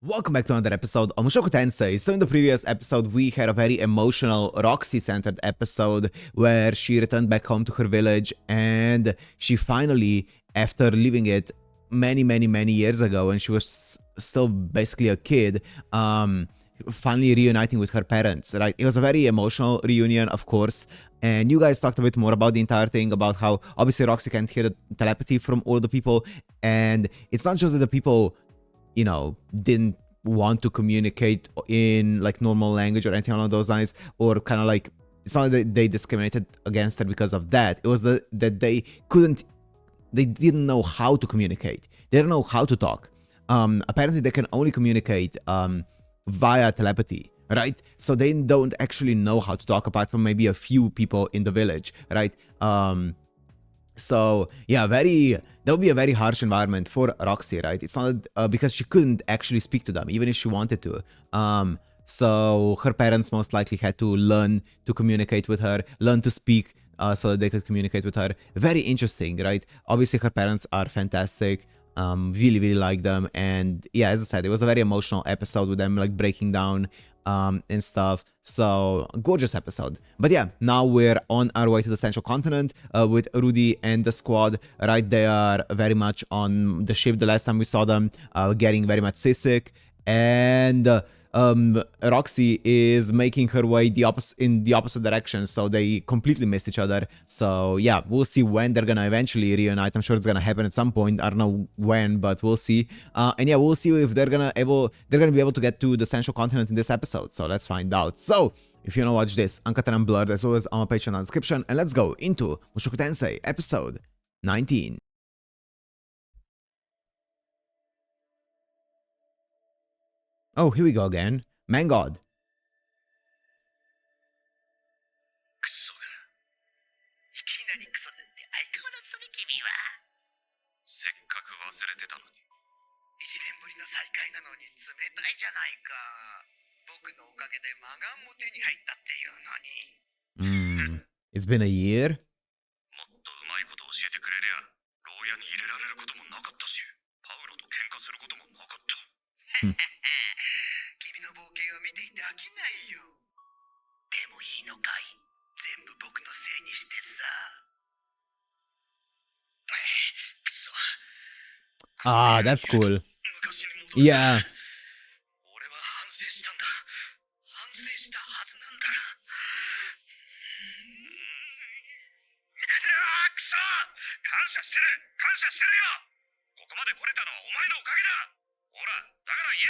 Welcome back to another episode of Mushoku Tensei. So in the previous episode, we had a very emotional Roxy-centered episode where she returned back home to her village and she finally, after leaving it many years ago when she was still basically a kid, finally reuniting with her parents, right? It was a very emotional reunion, of course, and you guys talked a bit more about the entire thing, about how obviously Roxy can't hear the telepathy from all the people, and it's not just that the people didn't want to communicate in like normal language or anything along those lines, or kind of like, it's not that they discriminated against her because of that. It was that they didn't know how to communicate. They don't know how to talk. Apparently they can only communicate via telepathy, right? So they don't actually know how to talk apart from maybe a few people in the village, right? So yeah, that would be a very harsh environment for Roxy, right? It's not because she couldn't actually speak to them, even if she wanted to. So her parents most likely had to learn to communicate with her, learn to speak, so that they could communicate with her. Very interesting, right? Obviously, her parents are fantastic. Really like them, and yeah, as I said, it was a very emotional episode with them like breaking down and stuff. So gorgeous episode. But yeah, now we're on our way to the Central Continent with Rudy and the squad. Right, they are very much on the ship. The last time we saw them, getting very much seasick, and Roxy is making her way in the opposite direction, so they completely missed each other. So yeah, we'll see when they're gonna eventually reunite. I'm sure it's gonna happen at some point. I don't know when, but we'll see. And yeah, we'll see if they're gonna be able to get to the Central Continent in this episode. So let's find out. So if you wanna watch this uncut and unblurred, as always, on my Patreon in the description, and let's go into Mushoku Tensei episode 19. Oh, here we go again. Man God. 'It's been a year? もっとうまいこと教えてくれりゃ、牢屋に入れられることもなかったし、パウロと喧嘩することもなかった。君の冒険を見ていて飽きないよ。でもいいのかい？全部僕のせいにしてさ。くそ。Ah, that's cool. Yeah.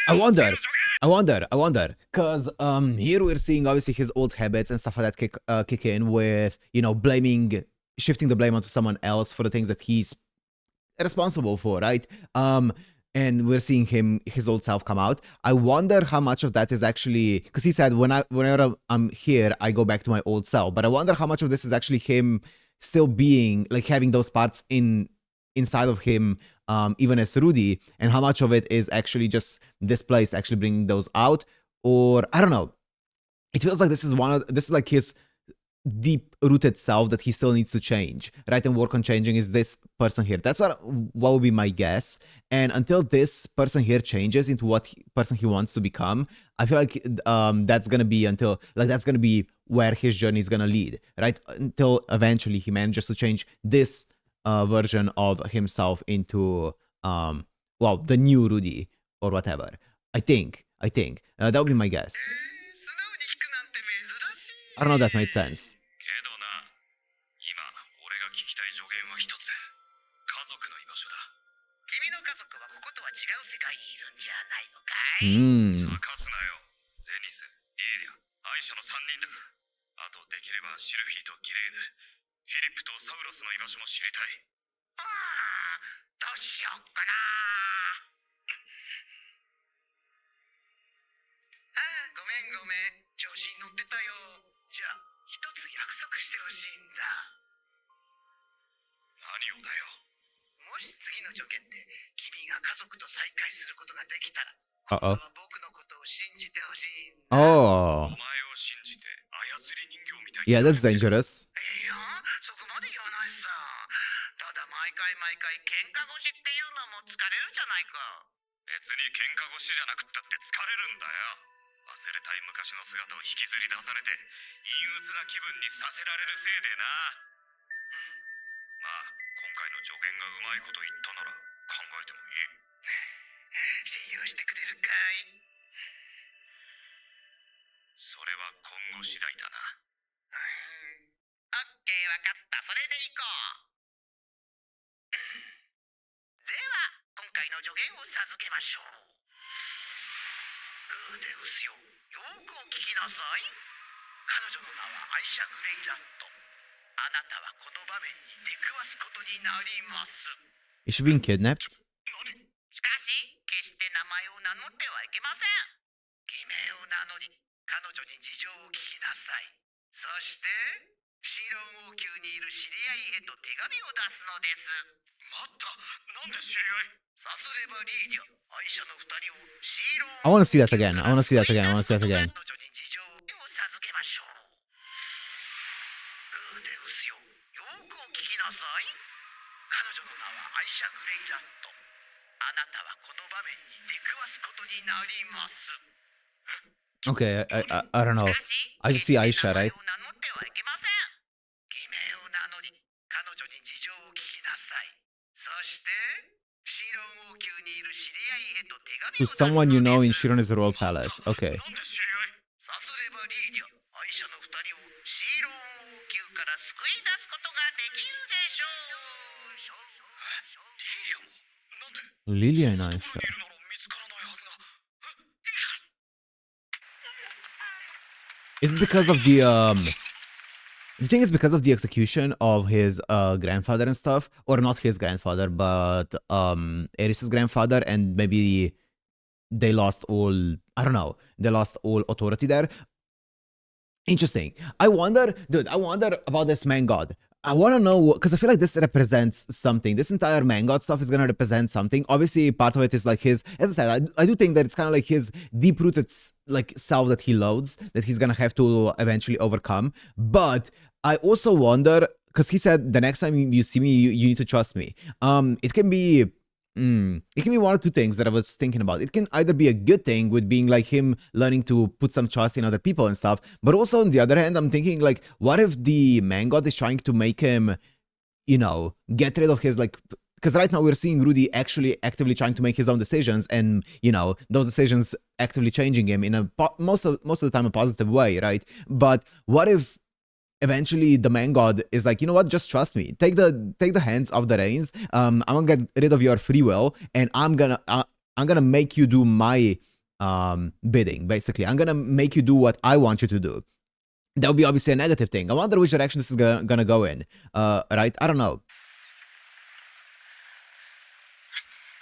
I wonder, because here we're seeing obviously his old habits and stuff like that kick in with, shifting the blame onto someone else for the things that he's responsible for, right? And we're seeing his old self come out. I wonder how much of that is actually, because he said whenever I'm here, I go back to my old self. But I wonder how much of this is actually him still being like having those parts inside of him, even as Rudy, and how much of it is actually just this place actually bringing those out, or I don't know. It feels like this is like his deep-rooted self that he still needs to change, right, and work on changing, is this person here. That's what would be my guess. And until this person here changes into what person he wants to become, I feel like that's gonna be where his journey is gonna lead, right, until eventually he manages to change this version of himself into the new Rudy or whatever. I think that would be my guess. I don't know if that made sense. Uh-oh. Oh. Yeah, that's dangerous. って疲れるんだよ。忘れたい昔の姿を引きずり出されて陰鬱な気分にさせられるせいでな。まあ今回の助言がうまいこと言ったなら考えてもいい。信用してくれるかい？それは今後次第だな。オッケー、わかった。それでいこう。では今回の助言を授けましょう。ルーデウスよ、よーくお聞きなさい。彼女の名はアイシャ・グレイラット。あなたはこの場面に出くわすことになります。 Is she being kidnapped? しかし決して名前を名乗ってはいけません。偽名を名乗り彼女に事情を聞きなさい。そしてシーロン王宮にいる知り合いへと手紙を出すのです。待った、なんで知り合い？さすればリーニャ、アイシャの二人をシーロン I want to see that again. I want to see that again. I want to see that again. 彼女に事情を授けましょう。ルーデウスよ、よーくお聞きなさい。彼女の名はアイシャ・グレイラット。あなたはこの場面に出くわすことになります。 Okay, I don't know. I just see Aisha, right? 名乗ってはいけません。偽名を名乗り彼女に事情を聞きなさい。そしてシーロン王宮にいる知り合いへと手紙を To 出すの someone you know で in す。 Shirone's Royal Palace. Okay. なんで知り合い？さすればリーニャ、アイシャの二人をシーロン王宮から救い出すことができるでしょう。リーニャもなんで？ Lilia and Aisha. いるなら見つからないはずが。 Is it because of the do you think it's because of the execution of his grandfather and stuff? Or not his grandfather, but Eris's grandfather, and maybe they lost all, I don't know, they lost all authority there? Interesting. I wonder, dude, I wonder about this man god. I want to know, because I feel like this represents something. This entire man god stuff is going to represent something. Obviously, part of it is like his, as I said, I do think that it's kind of like his deep-rooted like self that he loads, that he's going to have to eventually overcome. But I also wonder, because he said, the next time you see me, you need to trust me. It can be one or two things that I was thinking about. It can either be a good thing with being like him learning to put some trust in other people and stuff, but also on the other hand, I'm thinking like, what if the man god is trying to make him, you know, get rid of his like, because right now we're seeing Rudy actually actively trying to make his own decisions, and you know those decisions actively changing him in a most of the time a positive way, right? But what if eventually the man god is like, you know what, just trust me, take the hands off the reins, I'm gonna get rid of your free will, and I'm gonna make you do my bidding. Basically, I'm gonna make you do what I want you to do. That would be obviously a negative thing. I wonder which direction this is gonna go in. Right, I don't know,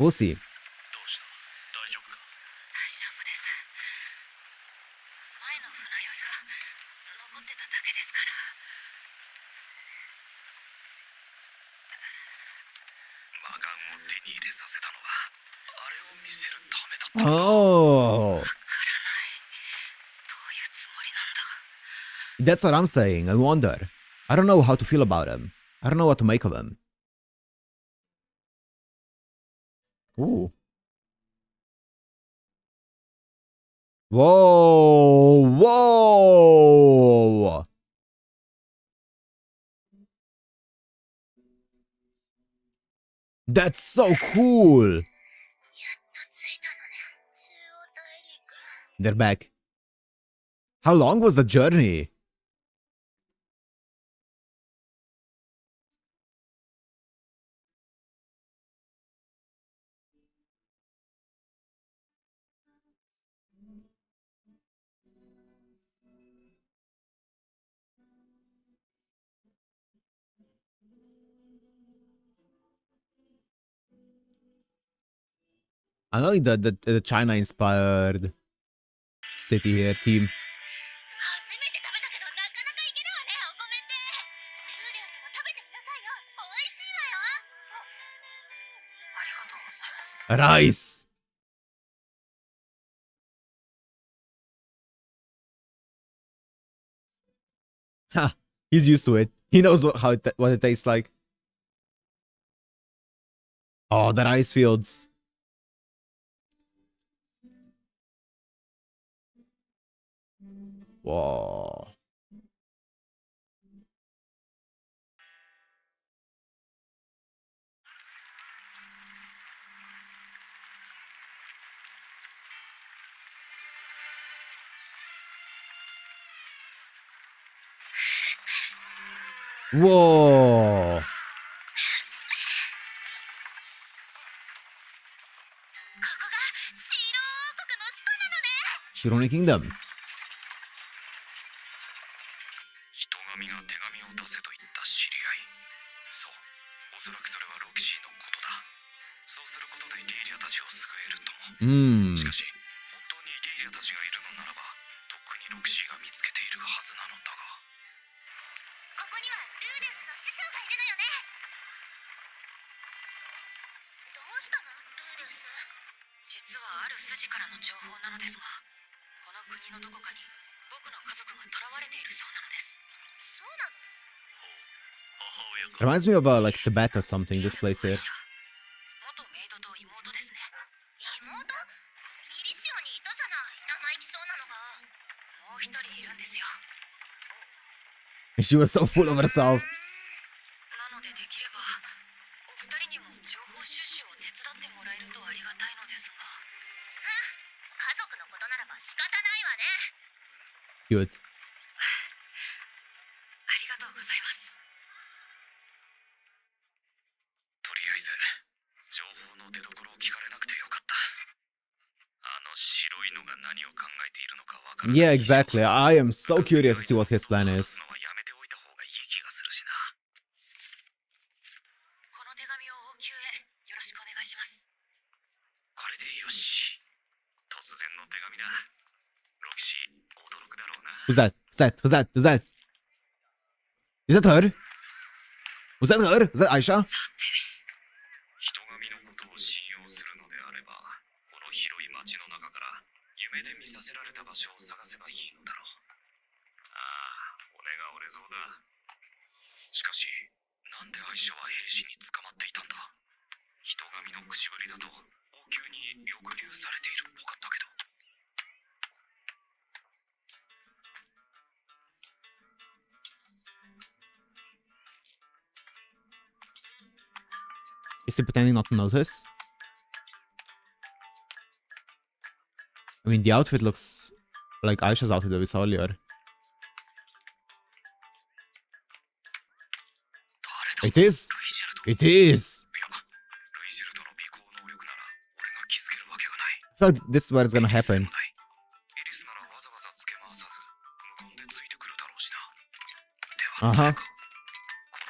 we'll see. どうした？大丈夫か？大丈夫です。前の船酔いが残ってただけですから。魔眼を手に入れさせたのはあれを見せるためだったのか。 Oh, わからない。どういうつもりなんだ。 that's what I'm saying. I wonder. I don't know how to feel about him. I don't know what to make of him. Ooh. Whoa, whoa. That's so cool. やっと着いたのね。中央大陸。 They're back. How long was the journey? I like the China-inspired city here, team. 初めて食べたけどなかなかいけるわね、お米って。ルーデウスも食べてみなさいよ。美味しいわよ。ありがとうございます。 Rice. Ha! He's used to it. He knows what it tastes like. Oh, the rice fields. Whoa. Whoa. ここがシーロ王国の首都なのね。 Shirone Kingdom. 人神が手紙を出せと言った知り合い。そう。おそらくそれはロキシーのことだ。そうすることでリーリアたちを救えるとも。しかし、本当にリーリアたちがいるのならば、とっくにロキシーが見つけているはずなのだが。ここにはルーデスの師匠がいるのよね。どうしたのルーデス。実はある筋からの情報なのですが、この国のどこかに僕の家族が囚われているそうなのです。そうなの。 Reminds me of like Tibet or something, this place here. 元メイドと妹ですね。妹ミリシオにいたじゃない、生意気そうなのが。もう一人いるんですよ。 She was so full of herself. なのでできればお二人にも情報収集を手伝ってもらえるとありがたいのですが。家族のことならば仕方ないわね。 Cute. ありがとうございます。とりあえず、情報の出所を聞かれなくてよかった。あの白いのが何を考えているのかわからない。 Yeah, exactly. I am so curious to see what his plan is. のはやめておいた方がいい気がするしな。この手紙を王宮へよろしくお願いします。これでよし。突然の手紙だ。ロキシー、驚くだろうな。 Who's that? Who's that? Who's that? Who's that? Is that her? Was that her? Is that Aisha? 人神のことを信用するのであれば、この広い町の中から夢で見させられた場所を探せばいいのだろう。ああ、骨が折れそうだ。しかし、なんでアイシャは兵士に捕まっていたんだ。人神の口ぶりだと王宮に抑留されているっぽかったけど。Is he pretending not to notice? I mean, the outfit looks like Aisha's outfit that we saw earlier. It is! It is! いや、ルイジェルトの尾行能力なら俺が気づけるわけがない。 I feel like this is where it's gonna happen. エリスならわざわざつけ回さず、無言でついてくるだろうしな。では、 Uh-huh.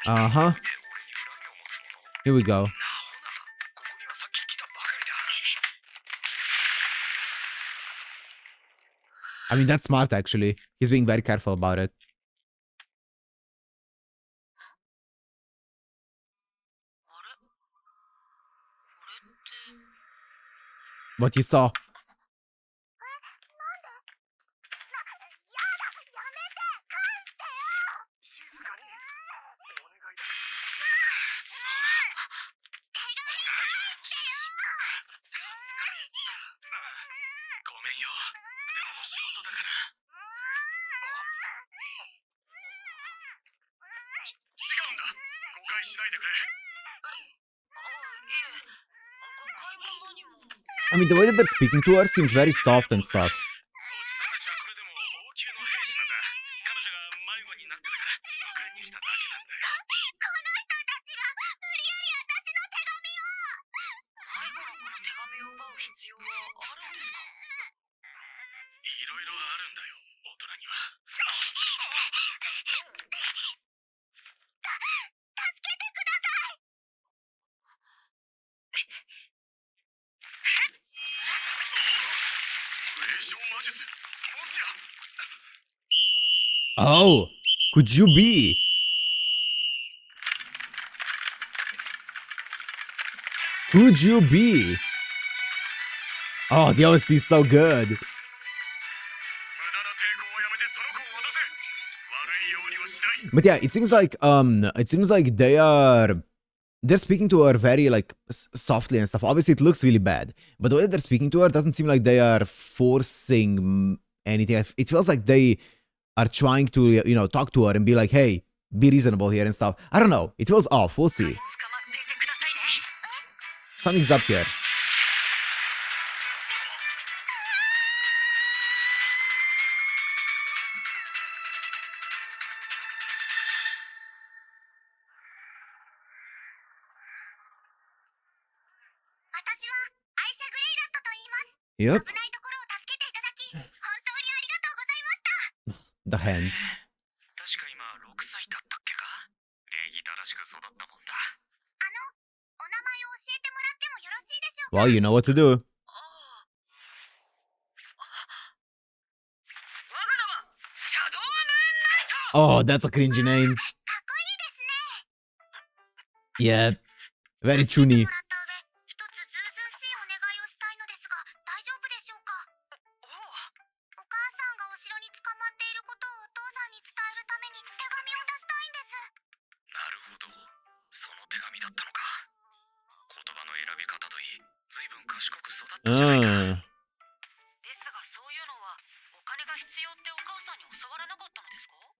Uh-huh. 見て俺に恨みを持つ者。 Here we go. なあほな、ここにはさっき来たばかりだ。 I mean, that's smart actually. He's being very careful about it. あれこれって。 What you saw. ごめんよ。でも仕事だから。違うんだ。誤解しないでくれ。いえ、誤解も何も。 I mean, the way that they're speaking to her seems very soft and stuff. おじさんたちはこれでも王宮の兵士なんだ。彼女が迷子になってたから迎えに来ただけなんだよ。この人たちが無理やり私の手紙を。迷子の子の手紙を奪う必要はあるんですか。いろいろあるんだよ、大人には。助けてください。霊障魔術、もしや。 Oh, could you be? Could you be? Oh, the OST is so good. 無駄な抵抗はやめてその子を渡せ。悪いようにはしない。 But yeah, it seems like they're speaking to her very like softly and stuff. Obviously, it looks really bad, but the way that they're speaking to her doesn't seem like they are forcing anything. It feels like they are trying to, you know, talk to her and be like, hey, be reasonable here and stuff. I don't know. It feels off. We'll see. Something's up here. Yep. The hands. 確か今6歳だったっけか。礼儀正しく育ったもんだ。お名前を教えてもらってもよろしいでしょうか。 Well, you know what to do. 我が名はシャドウムーンナイト。 Oh, that's a cringy name. かっこいいですね。 Yeah. Very chuny. もらった上、一つずうずうしいお願いをしたいのですが、大丈夫でしょうか。お母さんがお城に捕まっていることをお父さんに伝えるために手紙を出したいんです。なるほど。その手紙だったのか。言葉の選び方といい、随分賢く育ったじゃないか。ですがそういうのはお金が必要ってお母さんに教わらなかったのですか？お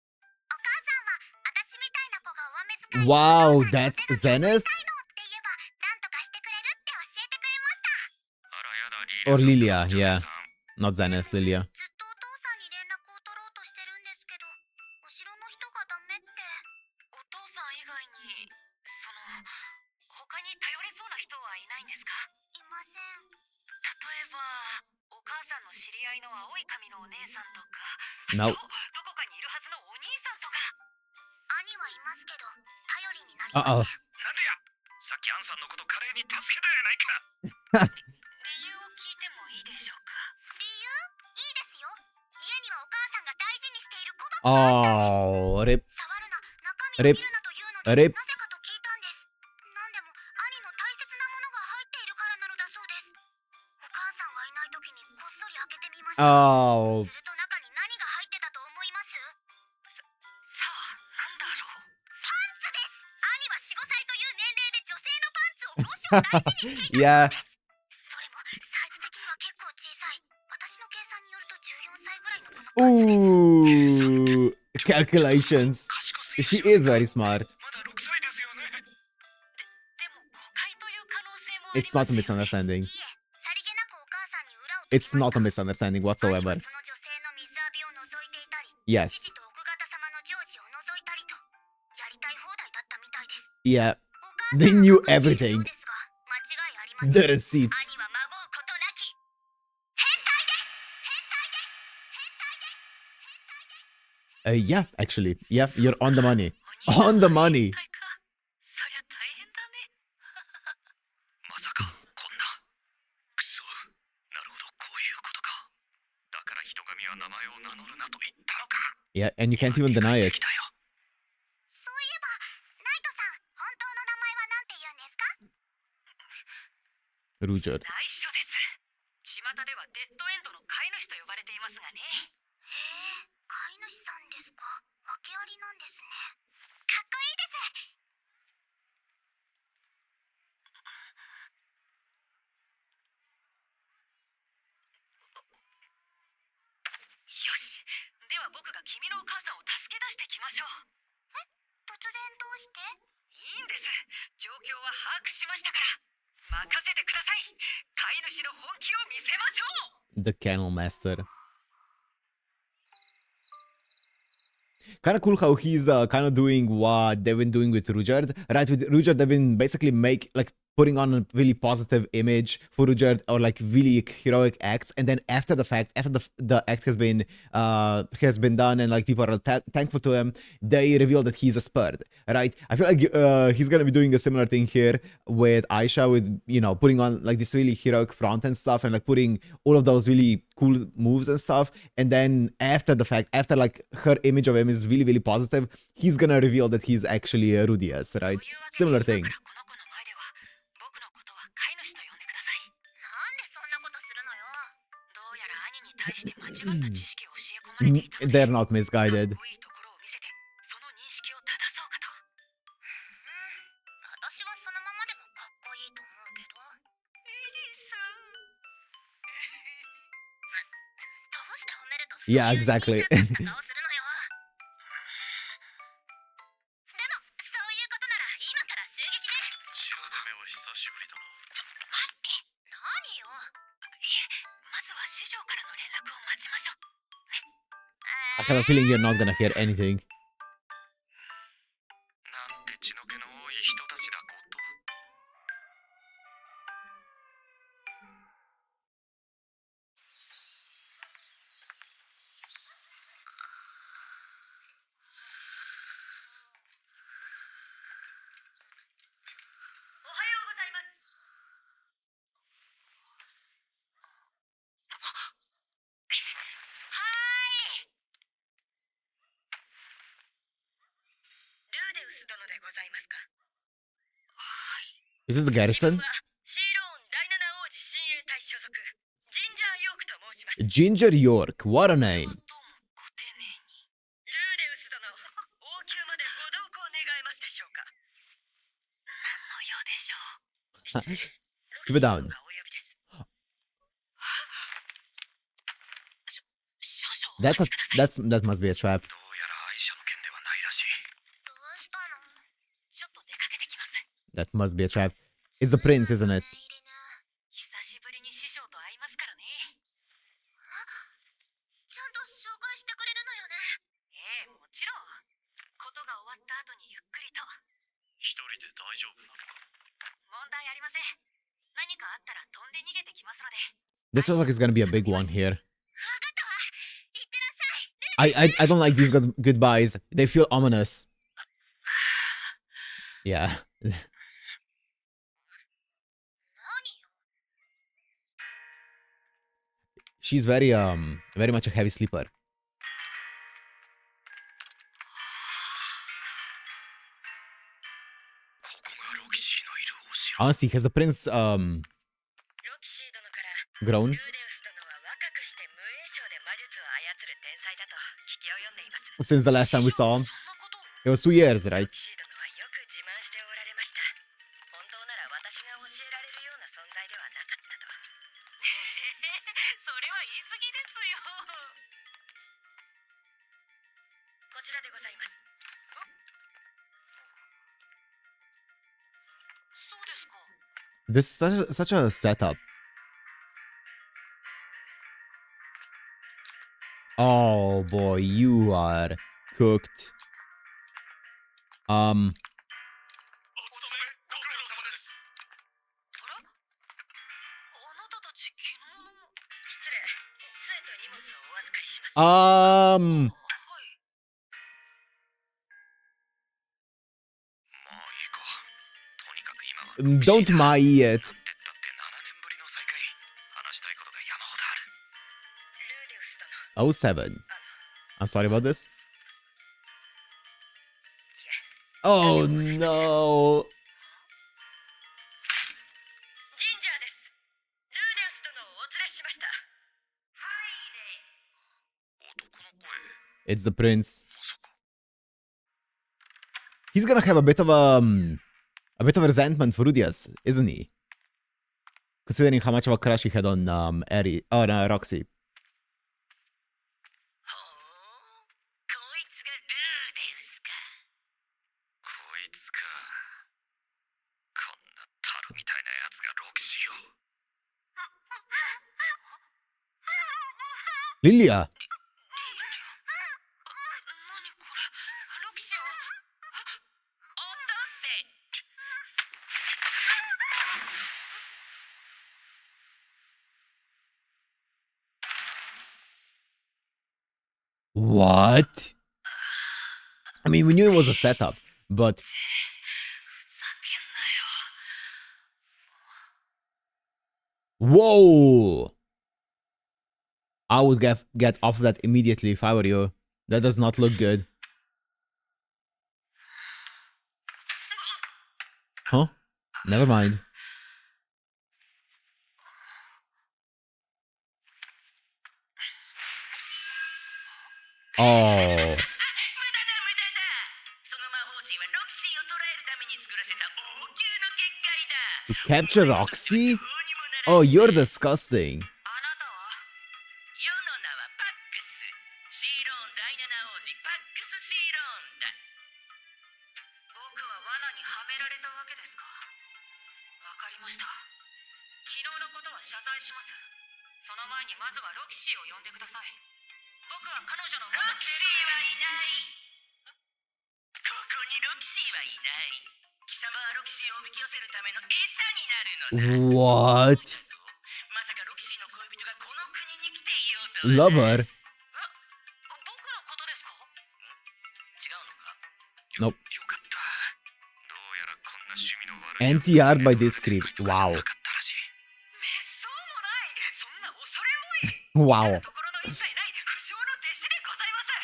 母さんは私みたいな子が上目遣い Wow, that's Zenith? って言えば何とかしてくれるって教えてくれました。あらやだ、リ Or リ Lilia, アさん。 yeah. Not Zenith, Lilia. ずっとお父さんに連絡を取ろうとしてるんですけど、お城の人がダメって。お父さん以外に他に頼れそうな人はいないんですか？いません。例えばお母さんの知り合いの青い髪のお姉さんとか、 No. そうどこかにいるはずのお兄さんとか。兄はいますけど、頼りになりません。 Uh-oh. なんでや。さっきアンさんのこと華麗に助けたやないか。理由を聞いてもいいでしょうか？理由？いいですよ。家にはお母さんが大事にしている小箱があったんです。 Oh, rip. 触るな、中身を見るなというので、 Rip. なぜかと聞いたんです。なんでも兄の大切なものが入っているからなのだそうです。お母さんがいない時にこっそり開けてみました。 Oh. すると中に何が入ってたと思います？さあなんだろう。パンツです。兄は4、5歳という年齢で女性のパンツを少々大事にしていた。 Yeah. それもサイズ的には結構小さい。私の計算によると14歳ぐらいのこのパンツです。 Ooh. Calculations. 賢すぎる。 She is very smart. まだ6歳ですよね。でも誤解という可能性もあり It's not a い misunderstanding. いえ、さりげなくお母さんに裏を取り It's ま not し a た。 misunderstanding 兄は whatsoever. その女性の水浴びを覗いていたり、 Yes. 父と奥方様の常時を覗いたりと、やりたい放題だったみたいです。 Yeah. お母さん They は knew 分かっている everything. そうですが、間違いありません。 The receipts. 兄は孫うことなき変態です。変態です。変態です。変態です。 Yeah, actually. Yeah, you're on the money. お兄さん On the money. 変態か。そりゃ大変だね。まさかこんな。くそ。なるほど、こういうことか。だから人神は名前を名乗るなと言ったのか。 Yeah, and you can't even deny it. 理解できたよ。そういえば、ナイトさん、本当の名前は何て言うんですか？ Ruger. 内緒です。巷ではデッドエンドの飼い主と呼ばれていますがね。へえ、飼い主さんですか。訳ありなんですね。かっこいいです。よし。では僕が君のお母さんを助け出してきましょう。突然どうして？いいんです。状況は把握しましたから。任せてください。飼い主の本気を見せましょう。 The Kennel Master. Kind of cool how he's kind of doing what they've been doing with Rudyard. Right, with Rudyard, they've been basically putting on a really positive image for Rudyard, or like really heroic acts, and then after the fact, after the act has been done and like people are thankful to him, they reveal that he's a spurred. Right, I feel like he's gonna be doing a similar thing here with Aisha, with, you know, putting on like this really heroic front and stuff, and like putting all of those really cool moves and stuff, and then after the fact, after like her image of him is really, really positive, he's gonna reveal that he's actually a Rudias, right? Similar thing. この子の前では僕のことは飼い主と呼んでください。なんでそんなことするのよ。どうやら兄に対して間違った知識を教え込まれていたので、 They're not misguided. かっこいいところを見せてその認識を正そうかと。私はそのままでもかっこいいと思うけど。エリス。どうして褒めると Yeah, exactly. そういうことなら今から襲撃ね。白攻めは久しぶりだな。待って。何よ。いえ、まずは師匠からの連絡を待ちましょう。 I have a feeling you're not gonna hear anything. なんて血の気の多い人たちだこと。おはようございます。はーい。ルーデウス殿でございますか？はい。 Is this the garrison? シーローン第七王子親衛隊所属ジンジャーヨークと申します。 Ginger York. What a name. どうもご丁寧に。ルーデウス殿、王宮までご同行願えますでしょうか？何の用でしょう？ Keep it down. お呼びです。少々お That's 待 a ちください。 that must be a trap. どうやらアイシャの件ではないらしい。どうしたの？ちょっと出かけてきます。 That must be a trap. It's the prince, isn't it? 久しぶりに師匠と会いますからね。ちゃんと紹介してくれるのよね。ええ、もちろん。ことが終わった後にゆっくりと。一人で大丈夫なのか？問題ありません。何かあったら飛んで逃げてきますので。 This feels like it's gonna be a big one here. わかったわ。いってらっしゃい。 I don't like these goodbyes. They feel ominous. Yeah. 何よ。 She's very much a heavy sleeper. ここがロキシーのいるお城。 Honestly, has the prince ロキシー殿から grown? ルーデウス殿は若くして無影将で魔術を操る天才だと聞き及んでいます。 Since the last time we saw him? そんなことを It was 2 years, right? ロキシー殿はよく自慢しておられました。本当なら私が教えられるような存在ではなかったと。それは言い過ぎですよ。こちらでございます。そうですか。 This is such a setup. Oh boy, you are cooked. お勤めご苦労様です。あら？あなたたち昨日の。失礼。杖と荷物をお預かりします。はい。まあいいか。とにかく今は Don't my it. ってったって7年ぶりの再会。話したいことが山ほどある。ルーデウス殿。 07. I'm sorry about this. いえ。 Oh no. ジンジャーです。ルーデウス殿をお連れしました。男の声。 It's the prince. まさか。 He's gonna have a bit of resentment for Rudias, isn't he? Considering how much of a crush he had on Roxy. ほう。こいつがルーデウスか。こいつか。こんなタルみたいなやつがロキシーを。Lilia. 何これ。ロキシオ。おっとせ。 What? I mean, we knew it was a setup, but ふざけんなよ。 whoa! I would get off of that immediately if I were you. That does not look good. Huh? Never mind. Oh. 無駄だ無駄だ。その魔法陣はロキシーを捕らえるために作らせた王宮の結界だ。 To capture Roxy? Oh, you're disgusting. あなたは世のはパックス。シーローン第7王子パックス・シーローンだ。僕は罠にはめられたわけですか。わかりました。昨日のことは謝罪します。その前にまずはロキシーを呼んでください。僕は彼女のロキシーはいない。ここにロキシーはいない。貴様はロキシーをおびき寄せるための餌になるのだ。 What? まさかロキシーの恋人がこの国に来ていようとはな。 Lover? 僕のことですか？違うのか？ Nope. よかった。どうやらこんな趣味の悪い Anti-art by this script. Wow. なかったらしい。めっそうもない。そんな恐れ多い。 Wow. ところの一切ない不肖の弟子でございます。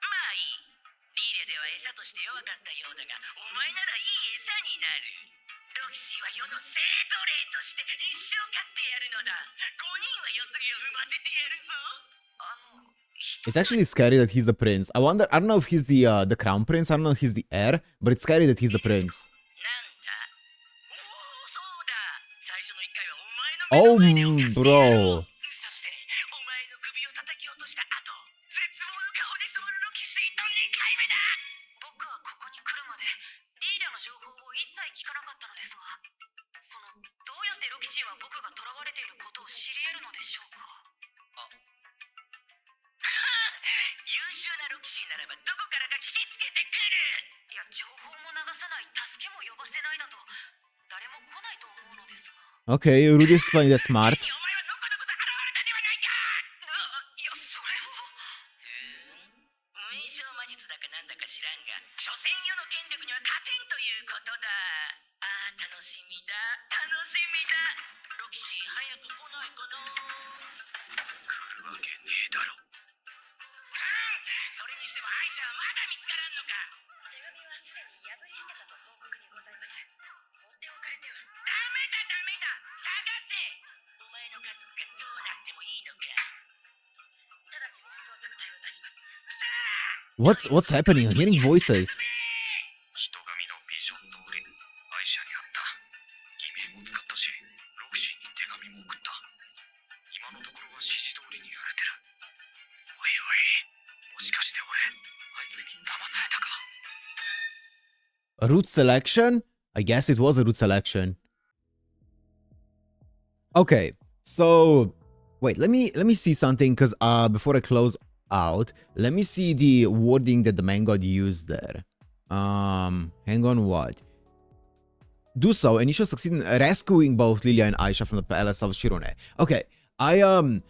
まあいい。リーレでは餌として弱かったようだが、お前ならいい餌になる。ロキシーは世の生奴隷として一生飼ってやるのだ。5人は世継ぎを産ませてやるぞ。It's actually scary that he's the prince. I don't know if he's the crown prince, I don't know if he's the heir, but it's scary that he's the prince. なんだ。おお、そうだ。最初の一回はお前の目の前で Oh, bro. そしてお前の首を叩き落とした後、絶望の顔で触るロキシーと2回目だ。僕はここに来るまでリーダーの情報を一切聞かなかったのですが、どうやってロキシーは僕が囚われていることを知り得るのでしょうか。優秀なロキシーならばどこからか聞きつけてくる。いや、情報も流さない、助けも呼ばせないだと誰も来ないと思うのですが。 Okay, Rudy is playing the smart. お前はのこのこと現れたではないか。いや、それは。無印象魔術だかなんだか知らんが、所詮世の権力には勝てんということだ。ああ、楽しみだ、楽しみだ。ロキシー早く来ないかな。来るわけねえだろ。それにしてもアイシャはまだ見つからんのか。手紙はすでに破り捨てたと報告にございます。放っておかれては。ダメだダメだ、探せ。お前の家族がどうなってもいいのか。直ちに捜索隊を出します。さあ What's happening? I'm hearing voices. 人神のビジョン通り、アイシャに会った。偽名も使ったし、ロクシーに手紙も送った。今のところは指示通りにやれてる。おいおい、もしかして俺、あいつに騙されたか。 A route selection? I guess it was a route selection. Okay, so wait, let me see something, because before I close out, let me see the wording that the man god used there. Hang on, what? Do so, and you shall succeed in rescuing both Lilia and Aisha from the palace of Shirone. Okay, I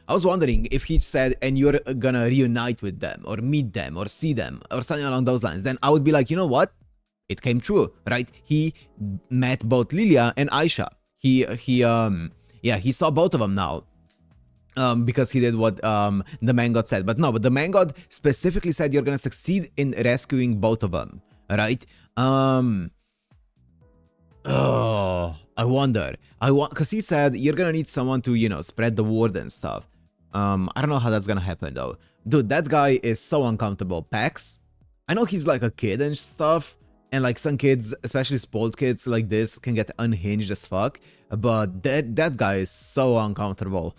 was wondering if he said, and you're gonna reunite with them, or meet them, or see them, or something along those lines. Then I would be like, you know what? It came true, right? He met both Lilia and Aisha. He saw both of them now. Because he did what the man god said. But no, but the man god specifically said you're gonna succeed in rescuing both of them, right? Oh, I wonder. Because he said you're gonna need someone to, you know, spread the word and stuff. I don't know how that's gonna happen though. Dude, that guy is so uncomfortable. Pax, I know he's like a kid and stuff, and like some kids, especially spoiled kids like this, can get unhinged as fuck. But that guy is so uncomfortable.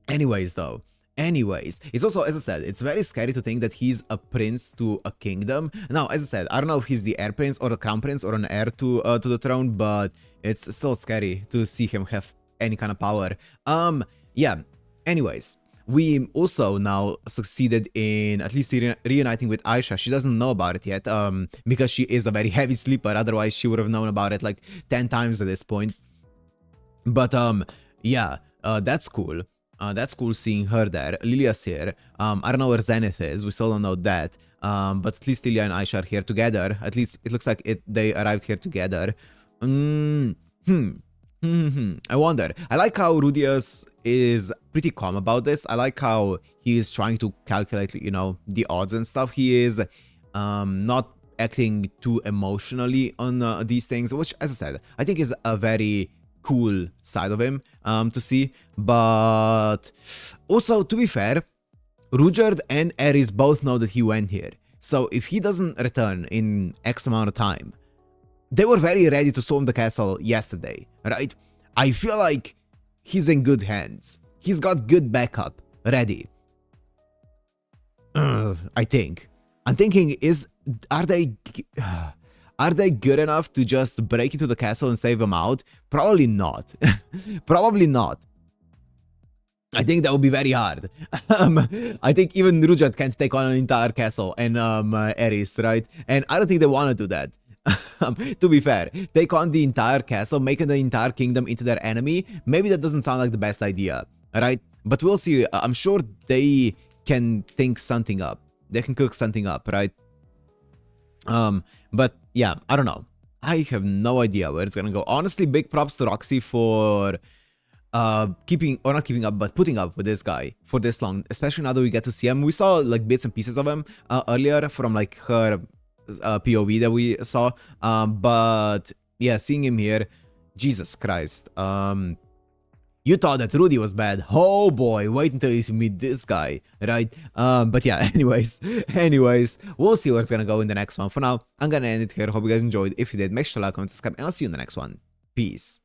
Anyways, it's also, as I said, it's very scary to think that he's a prince to a kingdom. Now, as I said, I don't know if he's the heir prince or a crown prince or an heir to the throne, but it's still scary to see him have any kind of power. Yeah. Anyways, we also now succeeded in at least reuniting with Aisha. She doesn't know about it yet, because she is a very heavy sleeper. Otherwise, she would have known about it like 10 times at this point. But yeah, that's cool. That's cool seeing her there. Lilia's here. I don't know where Zenith is. We still don't know that. But at least Lilia and Aisha are here together. At least it looks like they arrived here together. I wonder. I like how Rudius is pretty calm about this. I like how he is trying to calculate, you know, the odds and stuff. He is not acting too emotionally on these things, which, as I said, I think is a very cool side of him to see. But also, to be fair, Rudyard and Ares both know that he went here. So if he doesn't return in X amount of time, they were very ready to storm the castle yesterday, right? I feel like he's in good hands. he's got good backup ready. I think. I'm thinking, are they good enough to just break into the castle and save him out? Probably not. Probably not. I think that would be very hard. I think even Rujat can't take on an entire castle and Eris, right? And I don't think they want to do that. To be fair, take on the entire castle, making the entire kingdom into their enemy. Maybe that doesn't sound like the best idea, right? But we'll see. I'm sure they can think something up. They can cook something up, right? But yeah, I don't know. I have no idea where it's gonna go. Honestly, big props to Roxy for putting up with this guy for this long, especially now that we get to see him. We saw like bits and pieces of him earlier from like her POV that we saw, but yeah, seeing him here, Jesus Christ. You thought that Rudy was bad. Oh boy, wait until you meet this guy, right? But yeah, anyways, we'll see where it's gonna go in the next one. For now, I'm gonna end it here. Hope you guys enjoyed. If you did, make sure to like, comment, subscribe, and I'll see you in the next one. Peace.